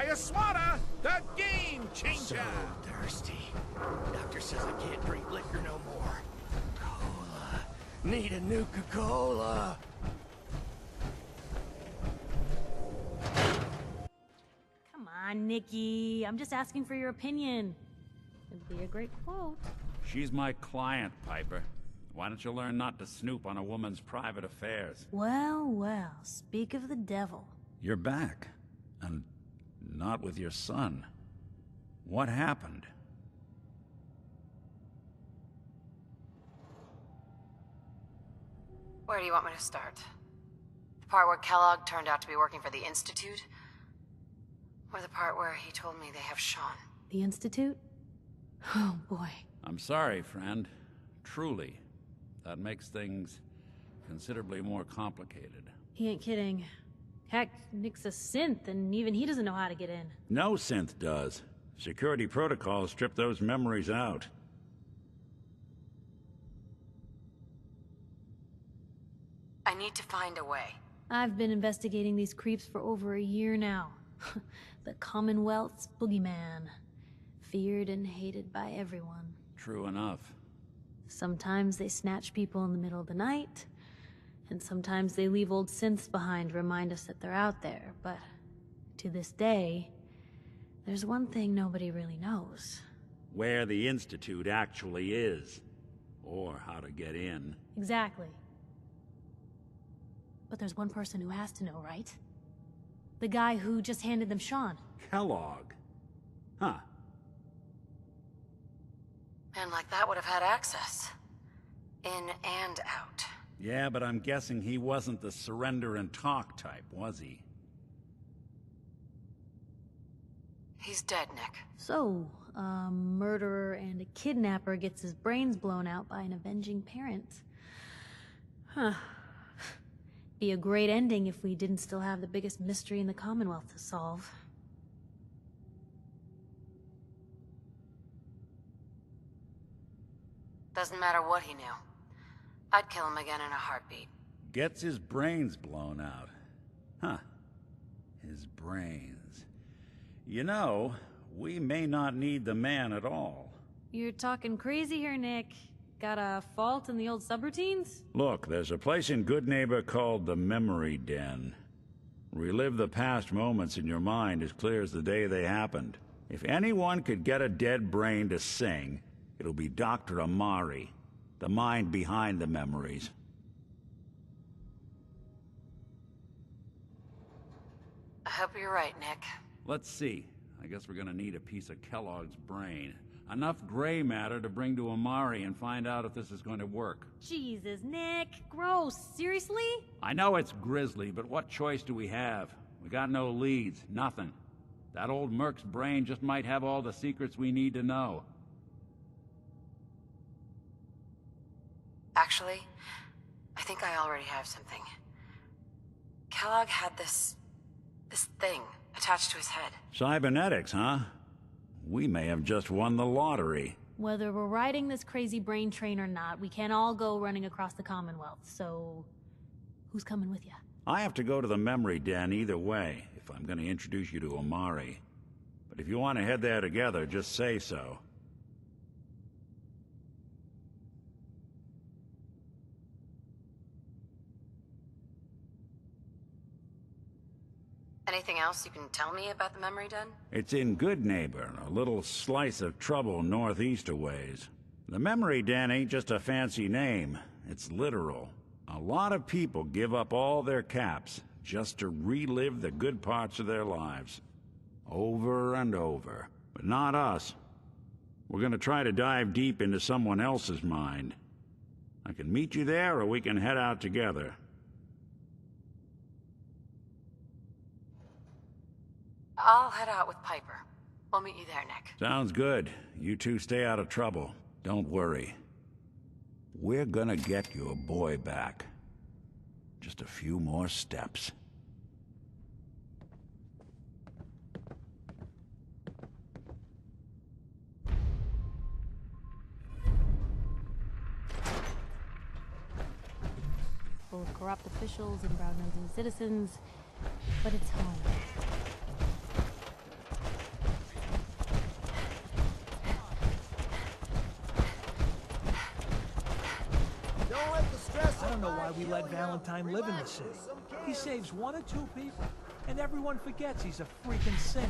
Hiawatha, the game changer. So thirsty. Doctor says I can't drink liquor no more. Cola. Need a Nuka-Cola. Come on, Nikki. I'm just asking for your opinion. It'd be a great quote. She's my client, Piper. Why don't you learn not to snoop on a woman's private affairs? Well, well, speak of the devil. You're back. And not with your son. What happened? Where do you want me to start? The part where Kellogg turned out to be working for the Institute? Or the part where he told me they have Sean? The Institute? Oh, boy. I'm sorry, friend. Truly. That makes things considerably more complicated. He ain't kidding. Heck, Nick's a synth, and even he doesn't know how to get in. No synth does. Security protocols strip those memories out. I need to find a way. I've been investigating these creeps for over a year now. The Commonwealth's boogeyman. Feared and hated by everyone. True enough. Sometimes they snatch people in the middle of the night, and sometimes they leave old synths behind to remind us that they're out there, but to this day, there's one thing nobody really knows. Where the Institute actually is. Or how to get in. Exactly. But there's one person who has to know, right? The guy who just handed them Sean. Kellogg. Huh. Man like that would have had access. In and out. Yeah, but I'm guessing he wasn't the surrender and talk type, was he? He's dead, Nick. So, a murderer and a kidnapper gets his brains blown out by an avenging parent. Huh. Be a great ending if we didn't still have the biggest mystery in the Commonwealth to solve. Doesn't matter what he knew. I'd kill him again in a heartbeat. Gets his brains blown out. Huh. His brains. You know, we may not need the man at all. You're talking crazy here, Nick. Got a fault in the old subroutines? Look, there's a place in Goodneighbor called the Memory Den. Relive the past moments in your mind as clear as the day they happened. If anyone could get a dead brain to sing, it'll be Dr. Amari, the mind behind the memories. I hope you're right, Nick. Let's see. I guess we're gonna need a piece of Kellogg's brain. Enough gray matter to bring to Amari and find out if this is going to work. Jesus, Nick. Gross. Seriously? I know it's grisly, but what choice do we have? We got no leads, nothing. That old Merc's brain just might have all the secrets we need to know. Actually, I think I already have something. Kellogg had this thing attached to his head. Cybernetics, huh? We may have just won the lottery. Whether we're riding this crazy brain train or not, we can't all go running across the Commonwealth, so... who's coming with you? I have to go to the Memory Den either way, if I'm going to introduce you to Amari. But if you want to head there together, just say so. Anything else you can tell me about the Memory Den? It's in Goodneighbor, a little slice of trouble northeast a ways. The Memory Den ain't just a fancy name, it's literal. A lot of people give up all their caps just to relive the good parts of their lives. Over and over. But not us. We're gonna try to dive deep into someone else's mind. I can meet you there, or we can head out together. I'll head out with Piper. We'll meet you there, Nick. Sounds good. You two stay out of trouble. Don't worry. We're gonna get your boy back. Just a few more steps. Full of corrupt officials and brown-nosing citizens, but it's home. don't know why we let Valentine live in the city. He saves 1 or 2 people, and everyone forgets he's a freaking synth.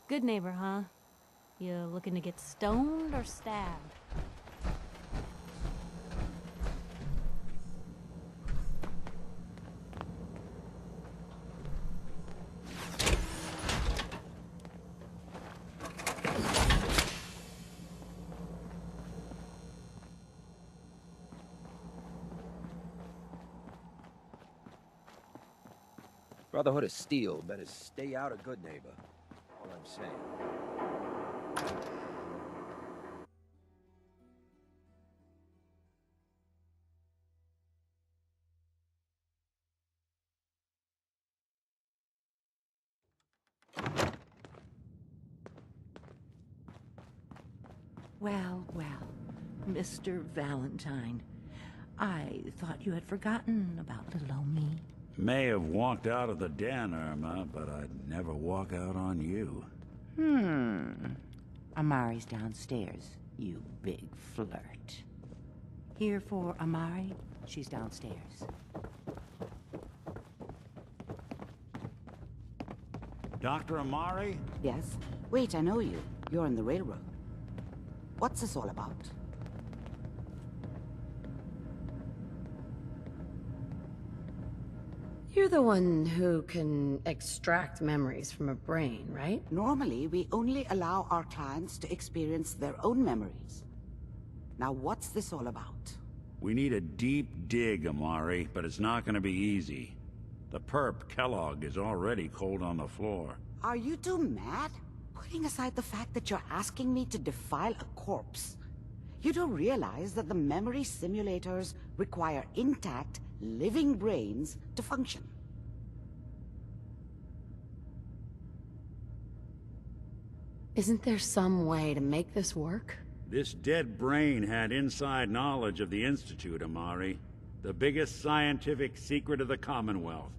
Good neighbor, huh? You looking to get stoned or stabbed? Brotherhood of Steel better stay out of Good Neighbor. All I'm saying. Well, well, Mr. Valentine. I thought you had forgotten about little old me. May have walked out of the den, Irma, but I'd never walk out on you. Amari's downstairs, you big flirt. Here for Amari? She's downstairs. Dr. Amari? Yes? Wait, I know you. You're on the railroad. What's this all about? You're the one who can extract memories from a brain, right? Normally, we only allow our clients to experience their own memories. Now, what's this all about? We need a deep dig, Amari, but it's not gonna be easy. The perp, Kellogg, is already cold on the floor. Are you two mad? Putting aside the fact that you're asking me to defile a corpse, you do realize that the memory simulators require intact, living brains to function. Isn't there some way to make this work? This dead brain had inside knowledge of the Institute, Amari. The biggest scientific secret of the Commonwealth.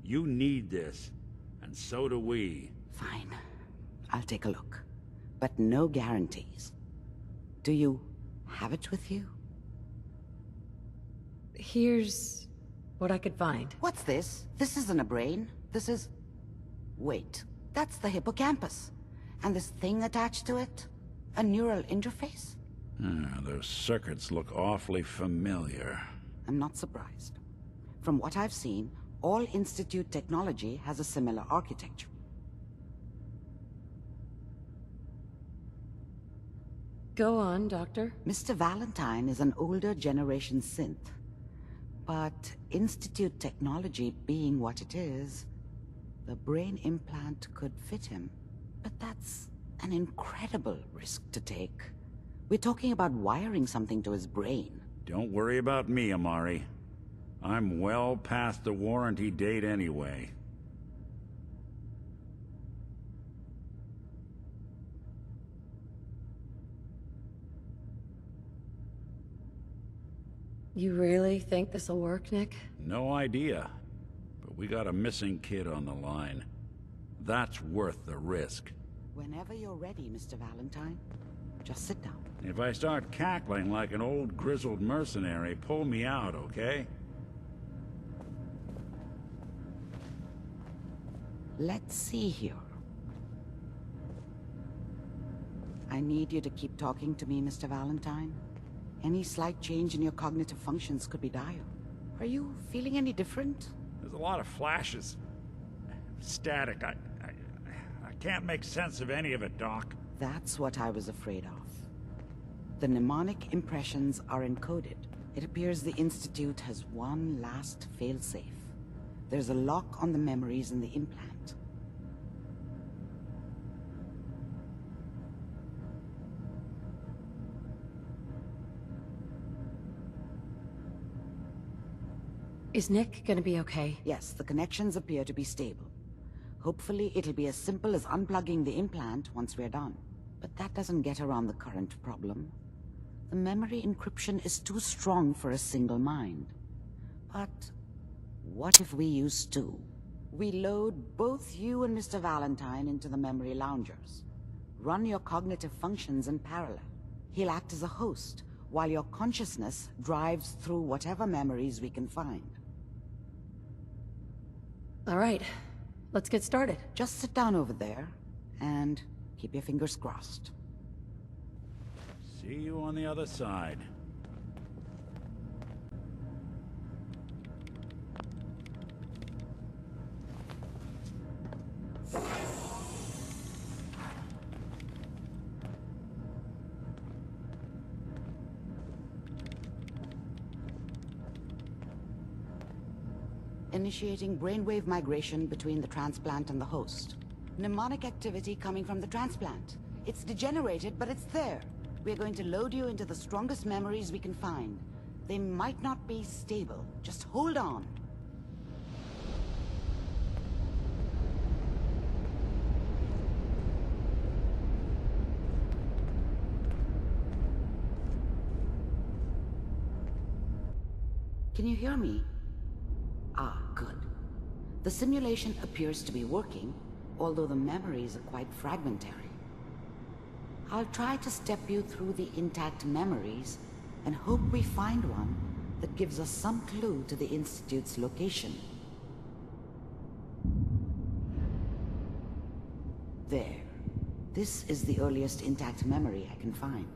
You need this, and so do we. Fine. I'll take a look. But no guarantees. Do you have it with you? Here's what I could find. What's this? This isn't a brain. This is... Wait. That's the hippocampus. And this thing attached to it? A neural interface? Those circuits look awfully familiar. I'm not surprised. From what I've seen, all Institute technology has a similar architecture. Go on, Doctor. Mr. Valentine is an older generation synth. But Institute technology being what it is, the brain implant could fit him. But that's an incredible risk to take. We're talking about wiring something to his brain. Don't worry about me, Amari. I'm well past the warranty date anyway. You really think this'll work, Nick? No idea. But we got a missing kid on the line. That's worth the risk. Whenever you're ready, Mr. Valentine, just sit down. If I start cackling like an old grizzled mercenary, pull me out, okay? Let's see here. I need you to keep talking to me, Mr. Valentine. Any slight change in your cognitive functions could be dire. Are you feeling any different? There's a lot of flashes. Static. I can't make sense of any of it, Doc. That's what I was afraid of. The mnemonic impressions are encoded. It appears the Institute has one last failsafe. There's a lock on the memories in the implant. Is Nick gonna be okay? Yes, the connections appear to be stable. Hopefully, it'll be as simple as unplugging the implant once we're done. But that doesn't get around the current problem. The memory encryption is too strong for a single mind. But what if we use two? We load both you and Mr. Valentine into the memory loungers. Run your cognitive functions in parallel. He'll act as a host, while your consciousness drives through whatever memories we can find. All right, let's get started. Just sit down over there, and keep your fingers crossed. See you on the other side. Initiating brainwave migration between the transplant and the host. Mnemonic activity coming from the transplant. It's degenerated, but it's there. We're going to load you into the strongest memories we can find. They might not be stable. Just hold on. Can you hear me? Ah, good. The simulation appears to be working, although the memories are quite fragmentary. I'll try to step you through the intact memories and hope we find one that gives us some clue to the Institute's location. There. This is the earliest intact memory I can find.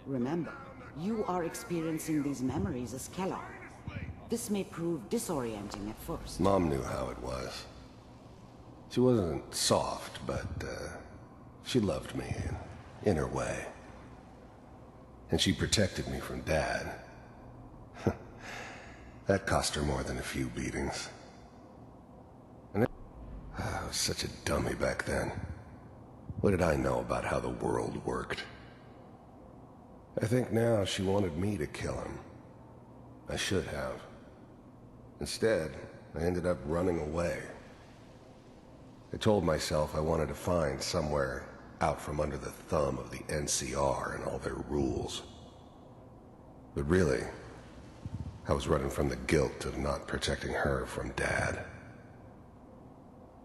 Remember, you are experiencing these memories as Kellogg. This may prove disorienting at first. Mom knew how it was. She wasn't soft, but she loved me in her way. And she protected me from Dad. That cost her more than a few beatings. And I was such a dummy back then. What did I know about how the world worked? I think now she wanted me to kill him. I should have. Instead, I ended up running away. I told myself I wanted to find somewhere out from under the thumb of the NCR and all their rules. But really, I was running from the guilt of not protecting her from Dad.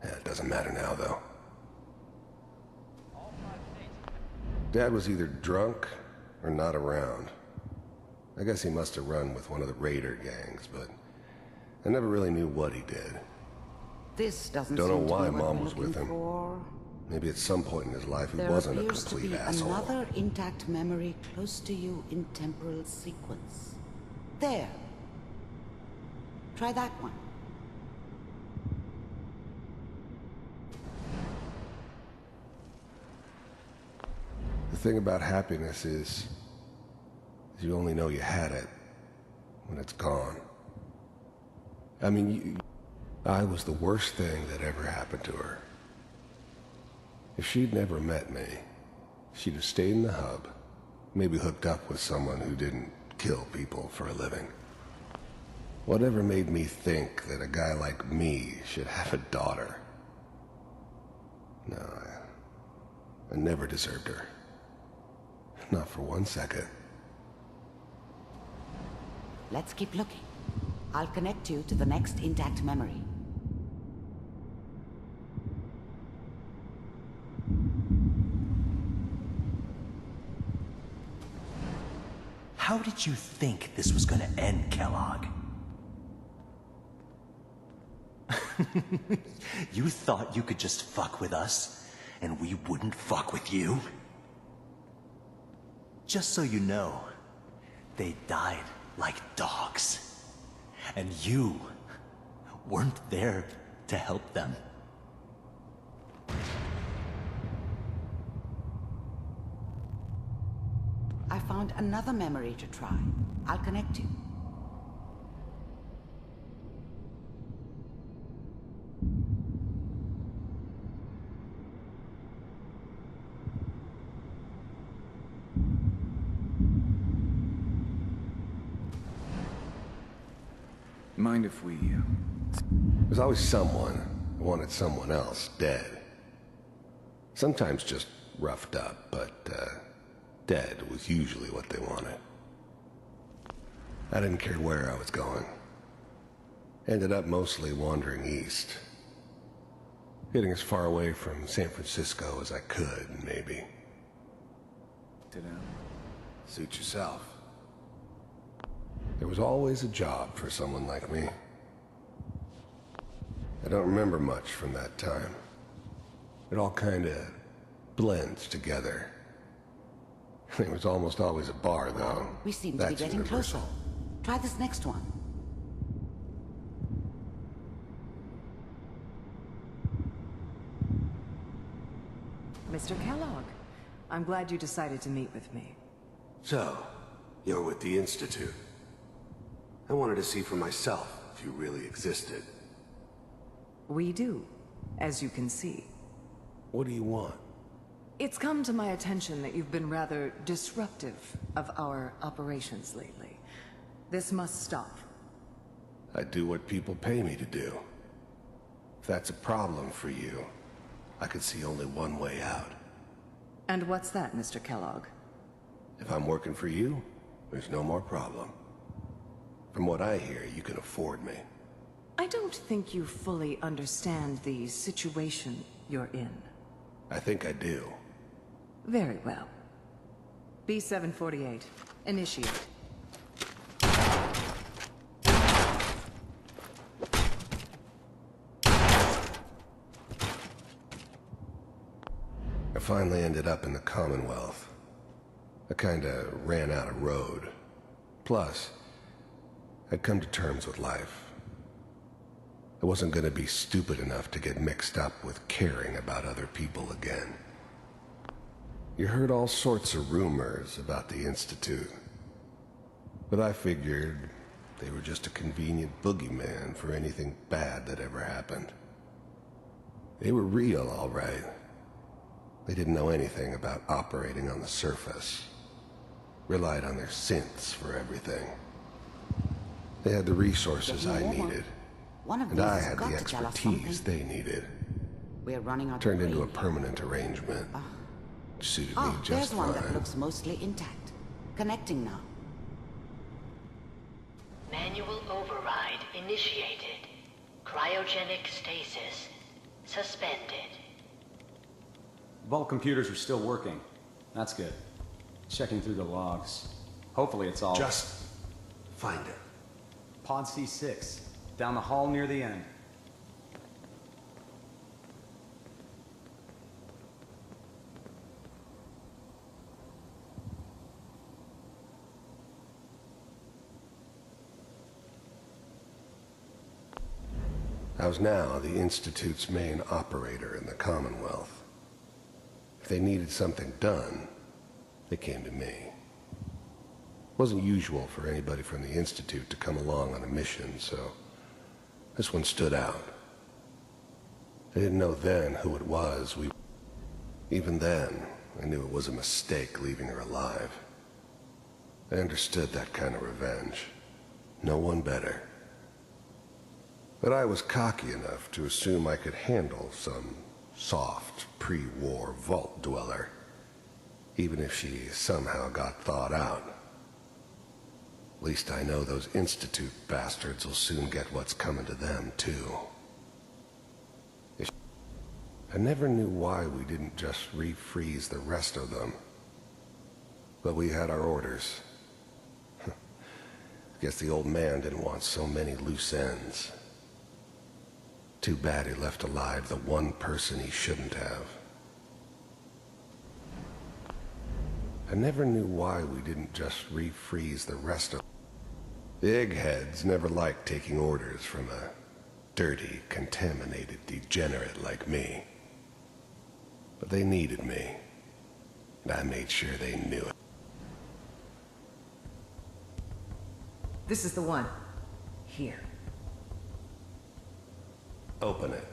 Yeah, it doesn't matter now, though. Dad was either drunk or not around. I guess he must have run with one of the raider gangs, but I never really knew what he did. This doesn't Don't know seem to why be what Mom we're was with looking him. for. Maybe at some point in his life he There wasn't a appears to complete be asshole. another intact memory close to you in temporal sequence. There. Try that one. The thing about happiness is you only know you had it when it's gone. I mean, I was the worst thing that ever happened to her. If she'd never met me, she'd have stayed in the hub, maybe hooked up with someone who didn't kill people for a living. Whatever made me think that a guy like me should have a daughter? No, I never deserved her. Not for 1 second. Let's keep looking. I'll connect you to the next intact memory. How did you think this was gonna end, Kellogg? You thought you could just fuck with us, and we wouldn't fuck with you? Just so you know, they died like dogs. And you weren't there to help them. I found another memory to try. I'll connect you. Mind if we... There's always someone who wanted someone else dead. Sometimes just roughed up, but dead was usually what they wanted. I didn't care where I was going. Ended up mostly wandering east. Getting as far away from San Francisco as I could, maybe. Suit yourself. There was always a job for someone like me. I don't remember much from that time. It all kinda blends together. There was almost always a bar, though. We seem to be getting closer. Try this next one. Mr. Kellogg, I'm glad you decided to meet with me. So, you're with the Institute. I wanted to see for myself if you really existed. We do, as you can see. What do you want? It's come to my attention that you've been rather disruptive of our operations lately. This must stop. I do what people pay me to do. If that's a problem for you, I could see only one way out. And what's that, Mr. Kellogg? If I'm working for you, there's no more problem. From what I hear, you can afford me. I don't think you fully understand the situation you're in. I think I do. Very well. B-748, initiate. I finally ended up in the Commonwealth. I kinda ran out of road. Plus, I'd come to terms with life. I wasn't gonna be stupid enough to get mixed up with caring about other people again. You heard all sorts of rumors about the Institute. But I figured they were just a convenient boogeyman for anything bad that ever happened. They were real, all right. They didn't know anything about operating on the surface. Relied on their synths for everything. They had the resources I needed. And I had the expertise they needed. We're running out. Turned into a permanent arrangement. Suited me just there's one fine. that looks mostly intact. Connecting now. Manual override initiated. Cryogenic stasis suspended. Vault computers are still working. That's good. Checking through the logs. Hopefully it's all... Just find it. Pod C6. Down the hall near the end. I was now the Institute's main operator in the Commonwealth. If they needed something done, they came to me. It wasn't usual for anybody from the Institute to come along on a mission, so this one stood out. I didn't know then who it was. Even then, I knew it was a mistake leaving her alive. I understood that kind of revenge. No one better. But I was cocky enough to assume I could handle some soft, pre-war vault dweller, even if she somehow got thawed out. At least I know those Institute bastards will soon get what's coming to them, too. I never knew why we didn't just refreeze the rest of them. But we had our orders. Guess the old man didn't want so many loose ends. Too bad he left alive the one person he shouldn't have. I never knew why we didn't just refreeze the rest of... The eggheads never liked taking orders from a dirty, contaminated degenerate like me. But they needed me, and I made sure they knew it. This is the one. Here. Open it.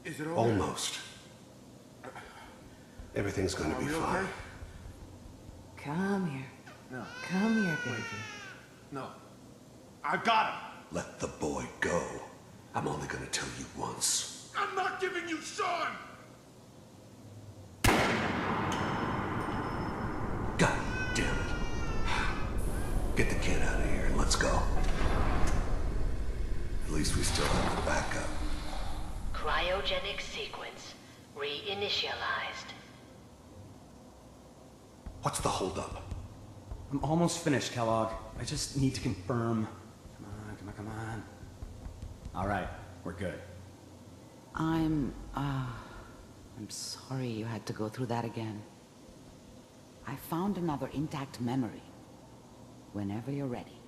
Is it over? Almost. Everything's gonna be fine. I've got him. Let the boy go. I'm only gonna tell you once. I'm not giving you Sean! God damn it. Get the kid out of here and let's go. At least we still have the backup. Cryogenic sequence reinitialized. What's the holdup? I'm almost finished, Kellogg. I just need to confirm. Come on. All right, we're good. I'm sorry you had to go through that again. I found another intact memory. Whenever you're ready.